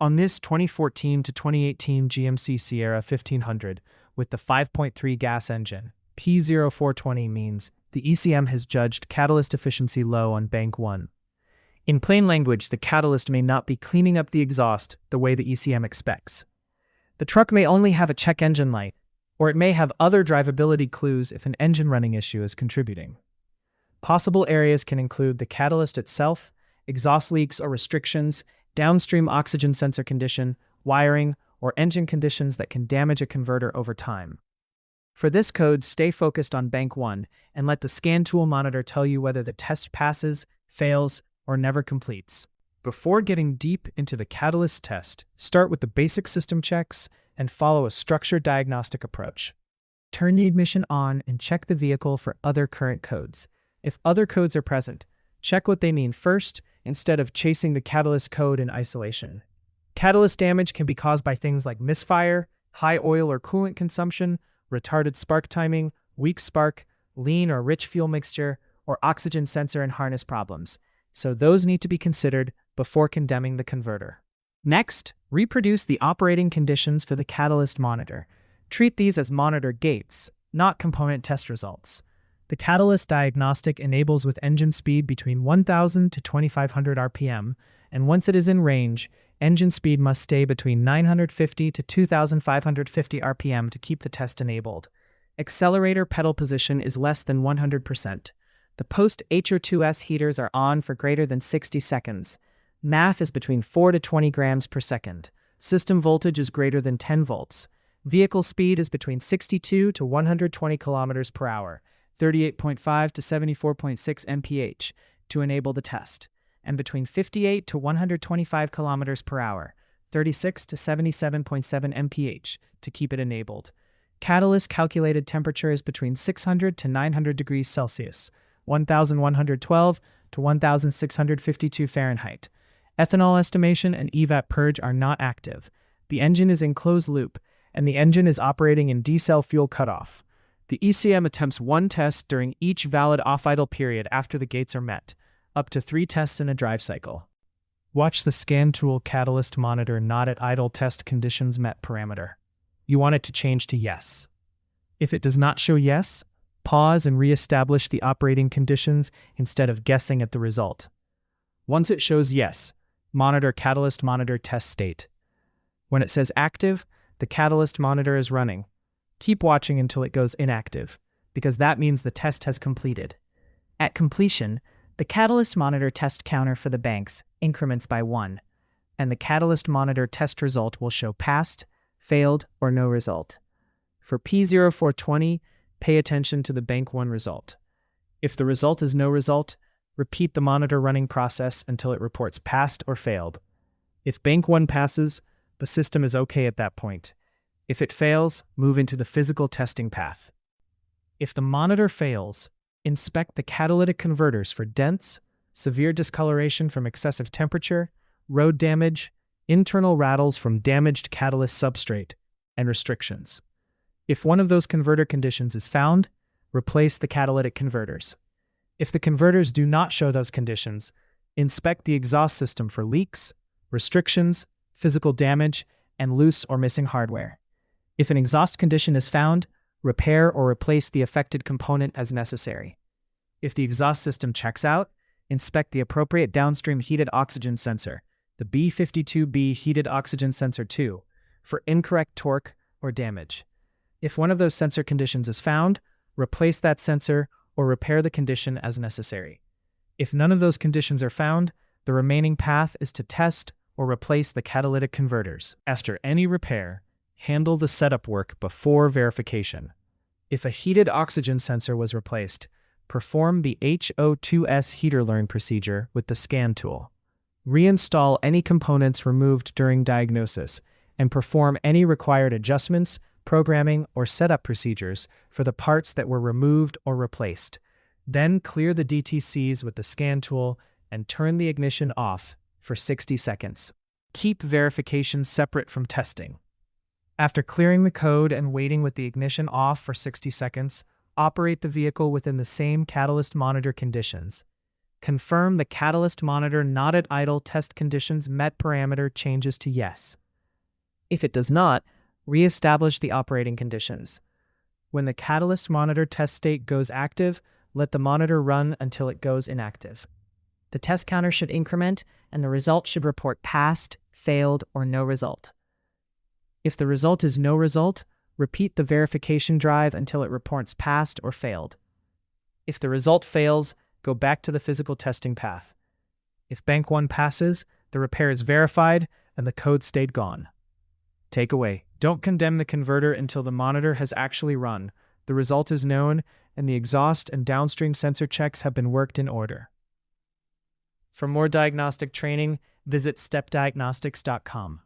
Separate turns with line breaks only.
On this 2014 to 2018 GMC Sierra 1500 with the 5.3 gas engine, P0420 means the ECM has judged catalyst efficiency low on bank 1. In plain language, the catalyst may not be cleaning up the exhaust the way the ECM expects. The truck may only have a check engine light, or it may have other drivability clues if an engine running issue is contributing. Possible areas can include the catalyst itself, exhaust leaks or restrictions, downstream oxygen sensor condition, wiring, or engine conditions that can damage a converter over time. For this code, stay focused on bank 1 and let the scan tool monitor tell you whether the test passes, fails, or never completes. Before getting deep into the catalyst test, start with the basic system checks and follow a structured diagnostic approach. Turn the ignition on and check the vehicle for other current codes. If other codes are present, check what they mean first instead of chasing the catalyst code in isolation. Catalyst damage can be caused by things like misfire, high oil or coolant consumption, retarded spark timing, weak spark, lean or rich fuel mixture, or oxygen sensor and harness problems, so those need to be considered before condemning the converter. Next, reproduce the operating conditions for the catalyst monitor. Treat these as monitor gates, not component test results. The Catalyst Diagnostic enables with engine speed between 1,000 to 2,500 RPM, and once it is in range, engine speed must stay between 950 to 2,550 RPM to keep the test enabled. Accelerator pedal position is less than 100%. The post-HO2S heaters are on for greater than 60 seconds. MAF is between 4 to 20 grams per second. System voltage is greater than 10 volts. Vehicle speed is between 62 to 120 kilometers per hour. 38.5 to 74.6 mph to enable the test, and between 58 to 125 kilometers per hour, 36 to 77.7 mph to keep it enabled. Catalyst calculated temperature is between 600 to 900 degrees Celsius, 1,112 to 1,652 Fahrenheit. Ethanol estimation and evap purge are not active. The engine is in closed loop, and the engine is operating in D-cell fuel cutoff. The ECM attempts one test during each valid off-idle period after the gates are met, up to 3 tests in a drive cycle. Watch the scan tool catalyst monitor not at idle test conditions met parameter. You want it to change to yes. If it does not show yes, pause and re-establish the operating conditions instead of guessing at the result. Once it shows yes, monitor catalyst monitor test state. When it says active, the catalyst monitor is running. Keep watching until it goes inactive, because that means the test has completed. At completion, the catalyst monitor test counter for the banks increments by 1, and the catalyst monitor test result will show passed, failed, or no result. For P0420, pay attention to the bank 1 result. If the result is no result, repeat the monitor running process until it reports passed or failed. If bank 1 passes, the system is okay at that point. If it fails, move into the physical testing path. If the monitor fails, inspect the catalytic converters for dents, severe discoloration from excessive temperature, road damage, internal rattles from damaged catalyst substrate, and restrictions. If one of those converter conditions is found, replace the catalytic converters. If the converters do not show those conditions, inspect the exhaust system for leaks, restrictions, physical damage, and loose or missing hardware. If an exhaust condition is found, repair or replace the affected component as necessary. If the exhaust system checks out, inspect the appropriate downstream heated oxygen sensor, the B52B heated oxygen sensor 2, for incorrect torque or damage. If one of those sensor conditions is found, replace that sensor or repair the condition as necessary. If none of those conditions are found, the remaining path is to test or replace the catalytic converters. After any repair, handle the setup work before verification. If a heated oxygen sensor was replaced, perform the HO2S heater learn procedure with the scan tool. Reinstall any components removed during diagnosis and perform any required adjustments, programming, or setup procedures for the parts that were removed or replaced. Then clear the DTCs with the scan tool and turn the ignition off for 60 seconds. Keep verification separate from testing. After clearing the code and waiting with the ignition off for 60 seconds, operate the vehicle within the same catalyst monitor conditions. Confirm the catalyst monitor not at idle test conditions met parameter changes to yes. If it does not, re-establish the operating conditions. When the catalyst monitor test state goes active, let the monitor run until it goes inactive.
The test counter should increment, and the result should report passed, failed, or no result.
If the result is no result, repeat the verification drive until it reports passed or failed. If the result fails, go back to the physical testing path. If bank 1 passes, the repair is verified and the code stayed gone. Takeaway: don't condemn the converter until the monitor has actually run, the result is known, and the exhaust and downstream sensor checks have been worked in order. For more diagnostic training, visit stepdiagnostics.com.